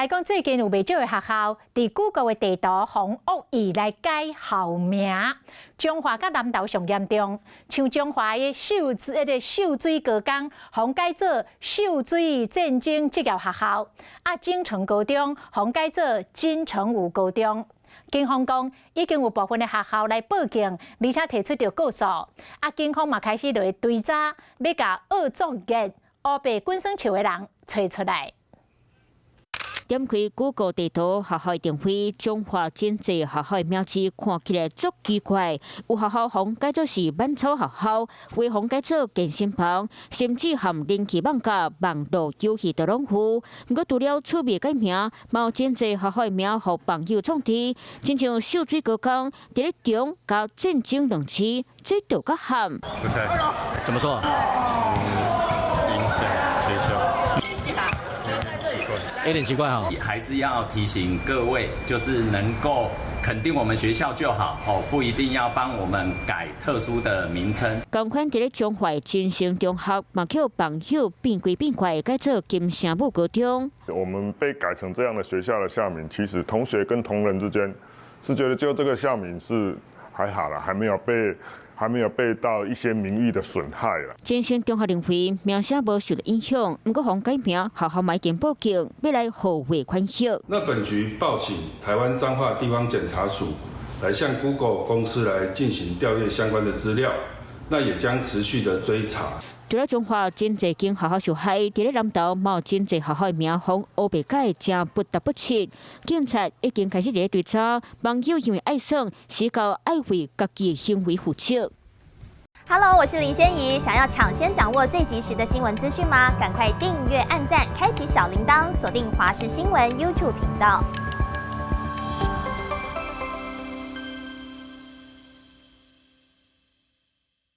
来讲，最近有不少的学校伫 Google 的地图用恶意来改校名，中华甲南投上严重。像中华的秀水高工，用改做秀水战争职业学校；锦城高中用改做金城武高中。警方讲，已经有部分的学校来报警，而且提出着告诉。警方嘛开始来追查，要甲恶作剧、乌白滚耍球的人找出来。点开 Google 地图，学校的定位，中华真济学校的名字看起来足奇怪。有学校红改做是满草学校，有红改做健身房，甚至含人气网咖、网络游戏都拢有。不过除了趣味改名，嘛有真济学校的名互网友创治，亲像秀水高工，伫咧中加战争两字，这就较含。不太怎么说？影响学校。有点奇怪哈，还是要提醒各位，就是能够肯定我们学校就好哦，不一定要帮我们改特殊的名称。同款伫咧中华金城中学，嘛叫网友变鬼变怪改做金城武高中。我们被改成这样的学校的校名，其实同学跟同仁之间是觉得就这个校名是还好啦，还没有被到一些名誉的损害啦。金城中学认为名声无受到影响，不过红改名，学校已经报警，要来后悔款项。那本局报请台湾彰化地方检察署来向 Google 公司来进行调阅相关的资料，那也将持续的追查。除了中华真济间学校受害，伫咧南投嘛有真济学校的名风乌白改，真不得不切。警察已经开始伫咧追查，网友因为爱耍，是到爱为家己的行为负责。Hello， 我是林仙怡，想要抢先掌握最及时的新闻资讯吗？赶快订阅、按赞、开启小铃铛，锁定华视新闻 YouTube 频道。